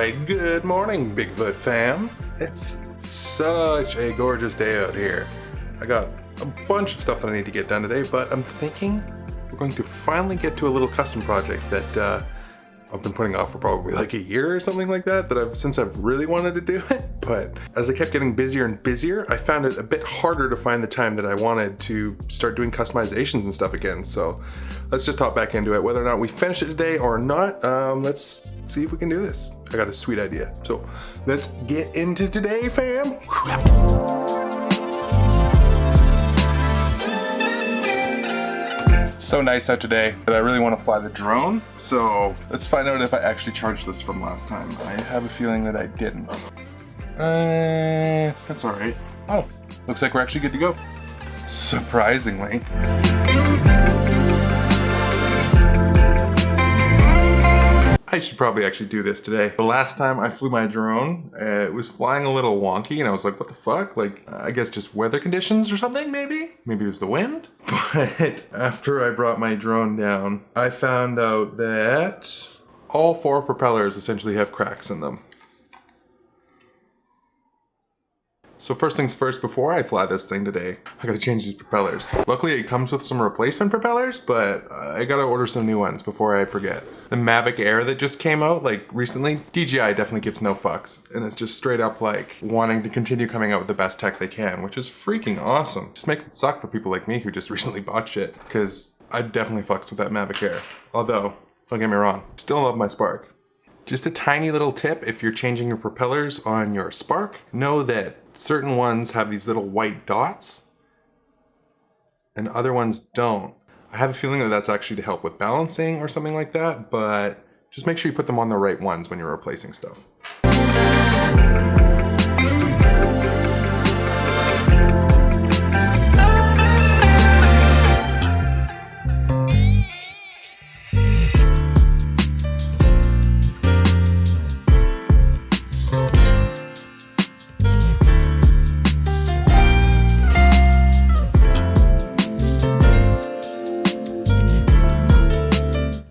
Alright, good morning, Bigfoot fam. It's such a gorgeous day out here. I got a bunch of stuff that I need to get done today, but I'm thinking we're going to finally get to a little custom project that I've been putting off for probably like a year or something like that, I've really wanted to do it. But as I kept getting busier and busier, I found it a bit harder to find the time that I wanted to start doing customizations and stuff again. So let's just hop back into it. Whether or not we finish it today or not, let's see if we can do this. I got a sweet idea. So let's get into today, fam. So nice out today that I really want to fly the drone. So let's find out if I actually charged this from last time. I have a feeling that I didn't. That's all right. Oh, looks like we're actually good to go. Surprisingly. I should probably actually do this today. The last time I flew my drone, it was flying a little wonky and I was like, what the fuck? Like, I guess just weather conditions or something, maybe? Maybe it was the wind? But after I brought my drone down, I found out that all 4 propellers essentially have cracks in them. So first things first, before I fly this thing today, I gotta change these propellers. Luckily it comes with some replacement propellers, but I gotta order some new ones before I forget. The Mavic Air that just came out like recently, DJI definitely gives no fucks. And it's just straight up like wanting to continue coming out with the best tech they can, which is freaking awesome. Just makes it suck for people like me who just recently bought shit, because I definitely fucks with that Mavic Air. Although, don't get me wrong, still love my Spark. Just a tiny little tip, if you're changing your propellers on your Spark, know that certain ones have these little white dots and other ones don't. I have a feeling that that's actually to help with balancing or something like that, but just make sure you put them on the right ones when you're replacing stuff.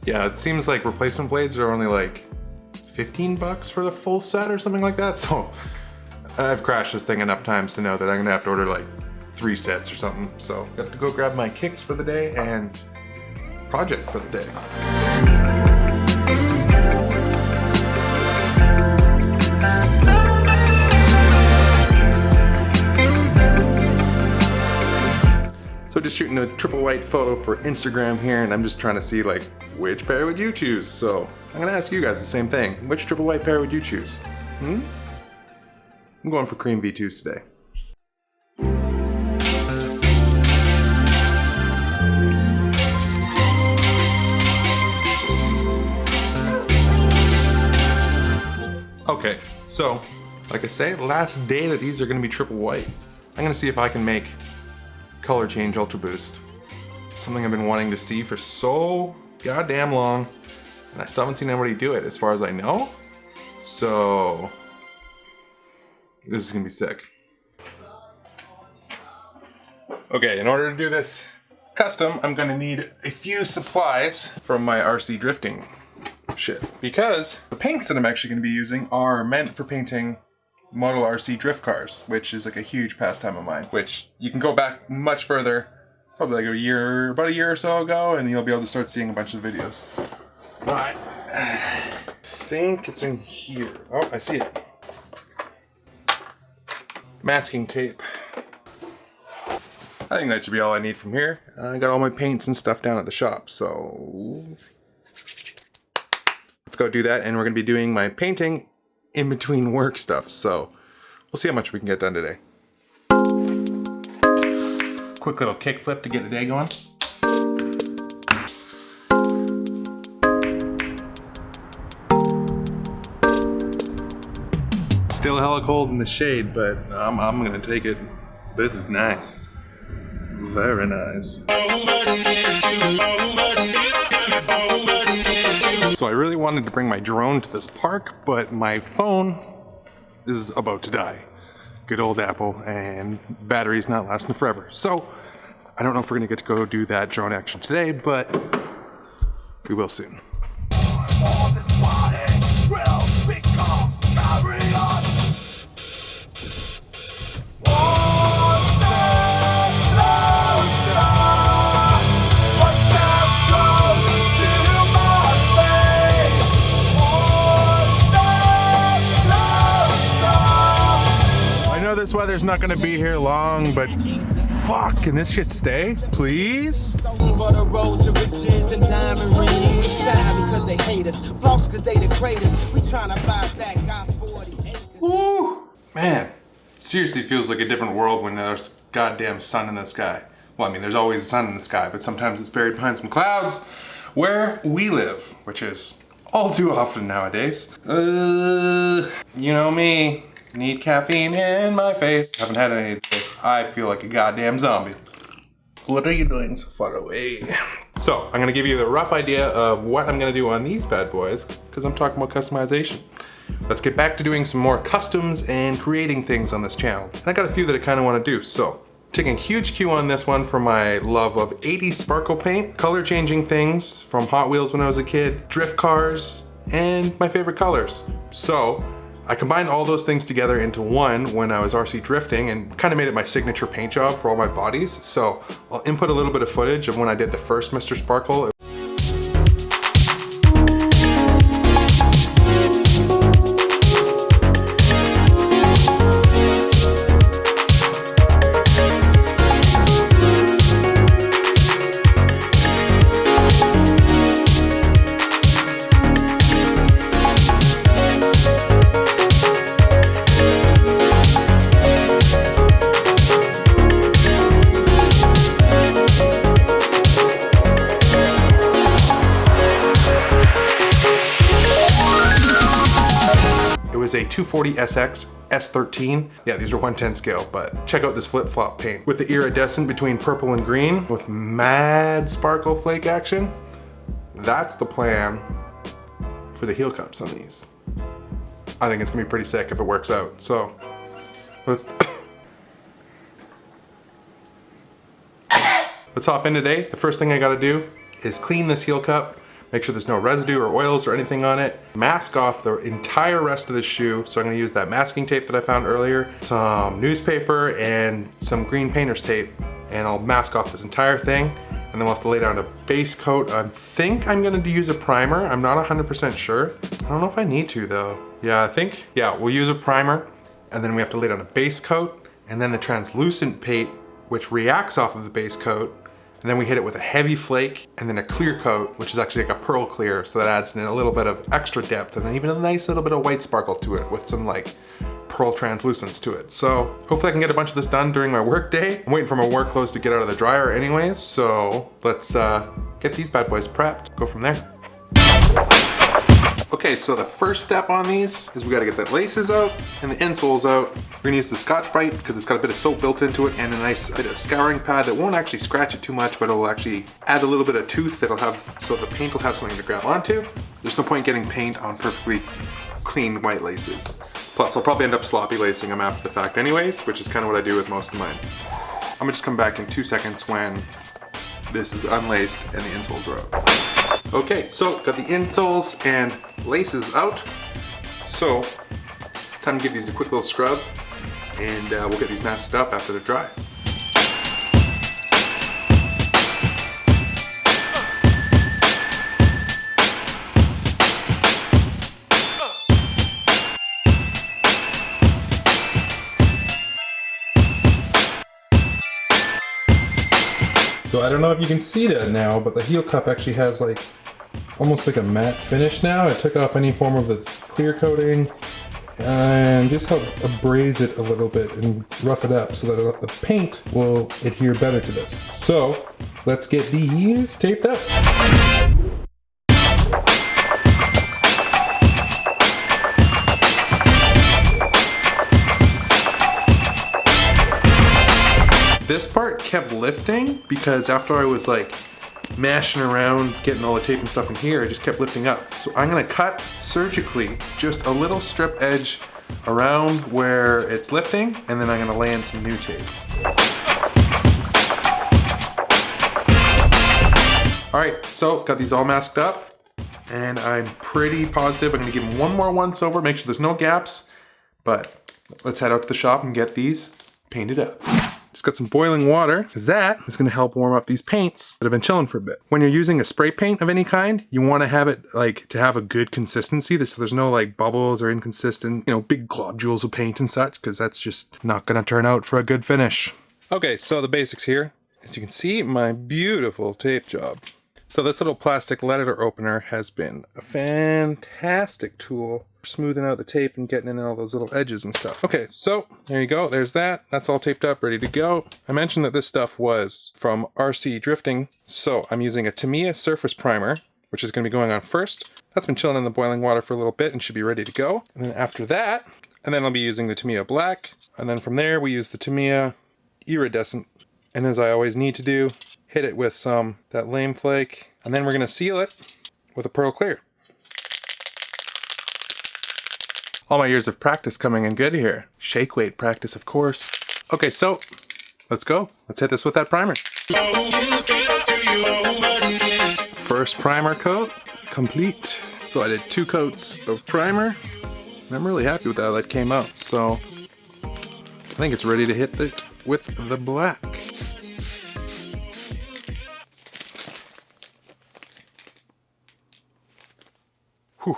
Yeah, it seems like replacement blades are only like 15 bucks for the full set or something like that. So I've crashed this thing enough times to know that I'm gonna have to order like 3 sets or something. So I have to go grab my kicks for the day and project for the day. So just shooting a triple white photo for Instagram here, and I'm just trying to see like, which pair would you choose? So I'm gonna ask you guys the same thing. Which triple white pair would you choose? I'm going for cream V2s today. Okay, so like I say, last day that these are gonna be triple white. I'm gonna see if I can make color change Ultra Boost. Something I've been wanting to see for so goddamn long, and I still haven't seen anybody do it as far as I know. So this is gonna be sick. Okay, in order to do this custom, I'm gonna need a few supplies from my RC drifting shit, because the paints that I'm actually gonna be using are meant for painting model RC drift cars, which is like a huge pastime of mine, which you can go back much further, probably like about a year or so ago, and you'll be able to start seeing a bunch of videos. But I think it's in here. Oh, I see it. Masking tape. I think that should be all I need from here. I got all my paints and stuff down at the shop, so let's go do that, and we're gonna be doing my painting in between work stuff, so we'll see how much we can get done today. Quick little kick flip to get the day going. Still hella cold in the shade, but I'm gonna take it. This is nice. Very nice. So I really wanted to bring my drone to this park, but my phone is about to die. Good old Apple, and battery's not lasting forever. So I don't know if we're gonna get to go do that drone action today, but we will soon. know this weather's not gonna be here long, but fuck, can this shit stay? Please? Woo! Man, seriously feels like a different world when there's goddamn sun in the sky. Well, I mean, there's always sun in the sky, but sometimes it's buried behind some clouds where we live, which is all too often nowadays. You know me, need caffeine in my face. Haven't had any today. I feel like a goddamn zombie. What are you doing so far away? So, I'm gonna give you the rough idea of what I'm gonna do on these bad boys, because I'm talking about customization. Let's get back to doing some more customs and creating things on this channel. And I got a few that I kind of want to do, so taking a huge cue on this one from my love of 80s sparkle paint, color changing things from Hot Wheels when I was a kid, drift cars, and my favorite colors. So I combined all those things together into one when I was RC drifting and kind of made it my signature paint job for all my bodies. So I'll input a little bit of footage of when I did the first Mr. Sparkle. A 240 SX S13. Yeah, these are 110 scale, but check out this flip-flop paint with the iridescent between purple and green with mad sparkle flake action. That's the plan for the heel cups on these. I think it's gonna be pretty sick if it works out. So let's hop in today. The first thing I gotta do is clean this heel cup. Make sure there's no residue or oils or anything on it. Mask off the entire rest of the shoe. So I'm gonna use that masking tape that I found earlier, some newspaper and some green painter's tape, and I'll mask off this entire thing. And then we'll have to lay down a base coat. I think I'm gonna use a primer. I'm not 100% sure. I don't know if I need to though. Yeah, we'll use a primer, and then we have to lay down a base coat, and then the translucent paint, which reacts off of the base coat. And then we hit it with a heavy flake and then a clear coat, which is actually like a pearl clear. So that adds in a little bit of extra depth and then even a nice little bit of white sparkle to it with some like pearl translucence to it. So hopefully I can get a bunch of this done during my work day. I'm waiting for my work clothes to get out of the dryer anyways. So let's get these bad boys prepped, go from there. Okay, so the first step on these is we gotta get the laces out and the insoles out. We're gonna use the Scotch-Brite because it's got a bit of soap built into it and a nice bit of scouring pad that won't actually scratch it too much, but it'll actually add a little bit of tooth that'll have, so the paint will have something to grab onto. There's no point getting paint on perfectly clean white laces. Plus, I'll probably end up sloppy lacing them after the fact anyways, which is kind of what I do with most of mine. I'm gonna just come back in 2 seconds when this is unlaced and the insoles are out. Okay, so got the insoles and laces out. So it's time to give these a quick little scrub, and we'll get these masked up after they're dry. So I don't know if you can see that now, but the heel cup actually has like almost like a matte finish now. I took off any form of the clear coating and just help abrase it a little bit and rough it up so that the paint will adhere better to this. So let's get these taped up. This part kept lifting because after I was like mashing around, getting all the tape and stuff in here, it just kept lifting up. So I'm gonna cut surgically just a little strip edge around where it's lifting, and then I'm gonna lay in some new tape. All right, so got these all masked up, and I'm pretty positive I'm gonna give them one more once over, make sure there's no gaps, but let's head out to the shop and get these painted up. Just got some boiling water, because that is going to help warm up these paints that have been chilling for a bit. When you're using a spray paint of any kind, you want to have it to have a good consistency, so there's no like bubbles or inconsistent, big globules of paint and such, because that's just not going to turn out for a good finish. Okay, so the basics here. As you can see, my beautiful tape job. So this little plastic letter opener has been a fantastic tool for smoothing out the tape and getting in all those little edges and stuff. Okay, so there you go. There's that. That's all taped up, ready to go. I mentioned that this stuff was from RC Drifting, so I'm using a Tamiya surface primer, which is going to be going on first. That's been chilling in the boiling water for a little bit and should be ready to go. And then after that, I'll be using the Tamiya black. And then from there, we use the Tamiya iridescent. And as I always need to do, hit it with that lame flake, and then we're going to seal it with a pearl clear. All my years of practice coming in good here. Shake weight practice, of course. Okay, so let's go. Let's hit this with that primer. First primer coat, complete. So I did 2 coats of primer, and I'm really happy with how that came out. So I think it's ready to hit with the black. Whew.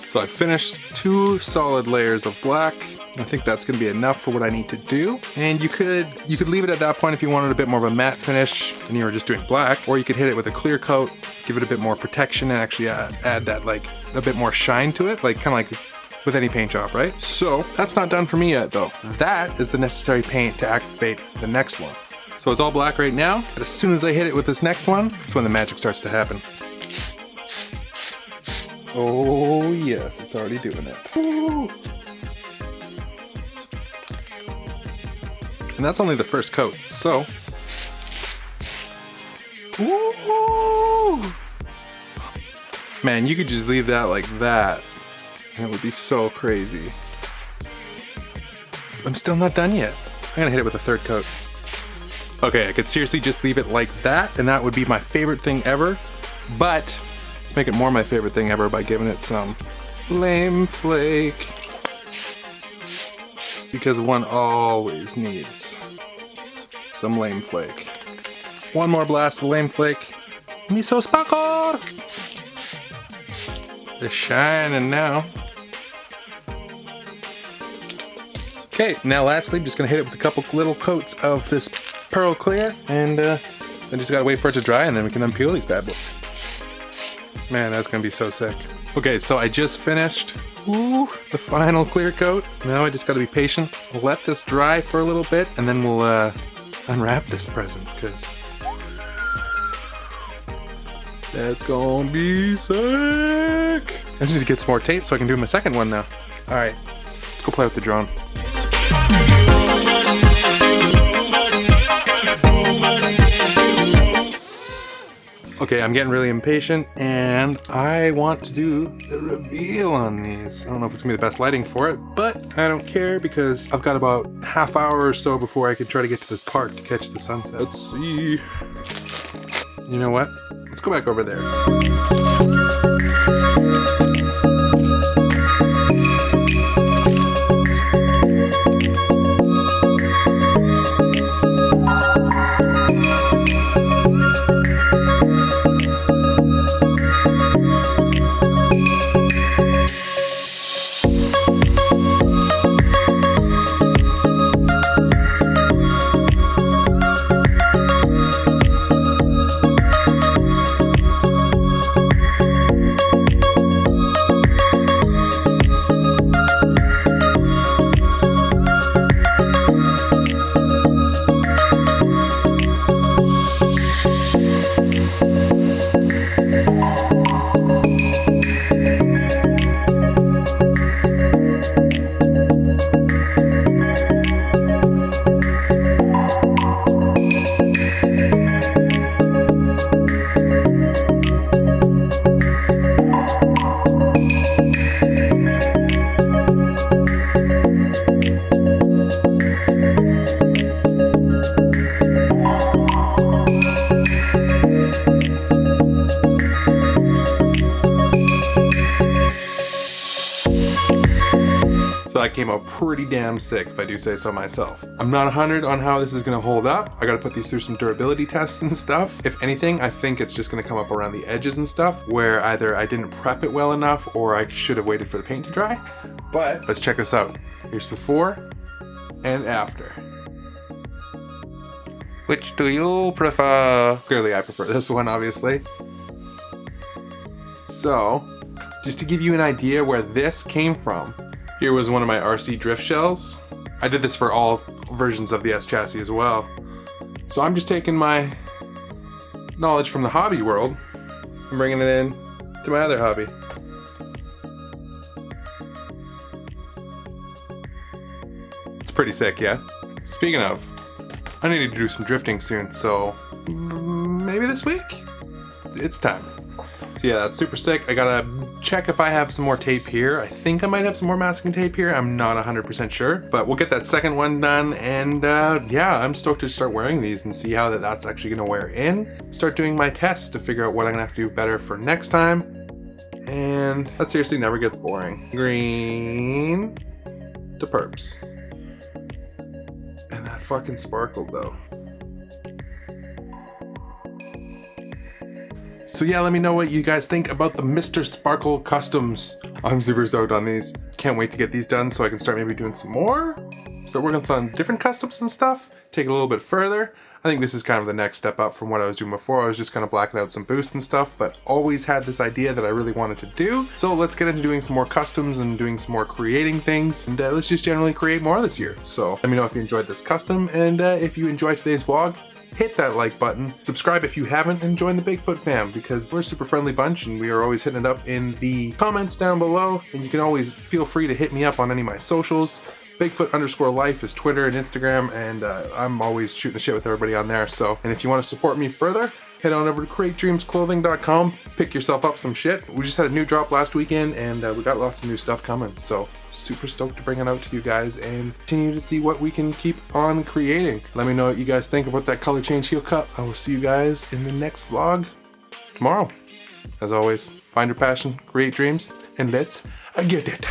So I finished 2 solid layers of black. I think that's going to be enough for what I need to do. And you could leave it at that point if you wanted a bit more of a matte finish and you were just doing black, or you could hit it with a clear coat, give it a bit more protection, and actually add that like a bit more shine to it, like kind of like with any paint job, right? So that's not done for me yet though. That is the necessary paint to activate the next one. So it's all black right now, but as soon as I hit it with this next one, that's when the magic starts to happen. Oh yes, it's already doing it. Woo! And that's only the first coat, so. Woo! Man, you could just leave that like that, and it would be so crazy. I'm still not done yet. I'm gonna hit it with a 3rd coat. Okay, I could seriously just leave it like that, and that would be my favorite thing ever, but make it more my favorite thing ever by giving it some lame flake, because one always needs some lame flake. One more blast of lame flake. Miso sparkle! It's shining now. Okay, now lastly, I'm just gonna hit it with a couple little coats of this pearl clear, and then just gotta wait for it to dry, and then we can unpeel these bad boys. Man, that's gonna be so sick. Okay, so I just finished the final clear coat. Now I just gotta be patient. We'll let this dry for a little bit, and then we'll unwrap this present, because that's gonna be sick. I just need to get some more tape so I can do my second one now. All right, let's go play with the drone. Okay, I'm getting really impatient, and I want to do the reveal on these. I don't know if it's gonna be the best lighting for it, but I don't care because I've got about half hour or so before I can try to get to the park to catch the sunset. Let's see. You know what? Let's go back over there. So that came out pretty damn sick, if I do say so myself. I'm not 100 on how this is gonna hold up. I gotta put these through some durability tests and stuff. If anything, I think it's just gonna come up around the edges and stuff, where either I didn't prep it well enough or I should have waited for the paint to dry. But let's check this out. Here's before and after. Which do you prefer? Clearly I prefer this one, obviously. So, just to give you an idea where this came from, here was one of my RC drift shells. I did this for all versions of the S chassis as well. So I'm just taking my knowledge from the hobby world and bringing it in to my other hobby. It's pretty sick, yeah? Speaking of, I need to do some drifting soon, so maybe this week? It's time. So yeah, that's super sick. I gotta check if I have some more tape here. I think I might have some more masking tape here. I'm not 100% sure, but we'll get that second one done. And yeah, I'm stoked to start wearing these and see how that's actually gonna wear in. Start doing my tests to figure out what I'm gonna have to do better for next time. And that seriously never gets boring. Green to purps. And that fucking sparkled though. So yeah, let me know what you guys think about the Mr. Sparkle Customs. I'm super stoked on these. Can't wait to get these done so I can start maybe doing some more. Start working on some different customs and stuff. Take it a little bit further. I think this is kind of the next step up from what I was doing before. I was just kind of blacking out some boosts and stuff, but always had this idea that I really wanted to do. So let's get into doing some more customs and doing some more creating things. And let's just generally create more this year. So let me know if you enjoyed this custom. And if you enjoyed today's vlog, hit that like button, subscribe if you haven't, and join the Bigfoot fam because we're a super friendly bunch and we are always hitting it up in the comments down below. And you can always feel free to hit me up on any of my socials. Bigfoot_life is Twitter and Instagram, and I'm always shooting the shit with everybody on there. So, and if you want to support me further, head on over to createdreamsclothing.com, pick yourself up some shit. We just had a new drop last weekend and we got lots of new stuff coming. So super stoked to bring it out to you guys and continue to see what we can keep on creating. Let me know what you guys think about that color change heel cut. I will see you guys in the next vlog tomorrow. As always, find your passion, create dreams, and let's get it.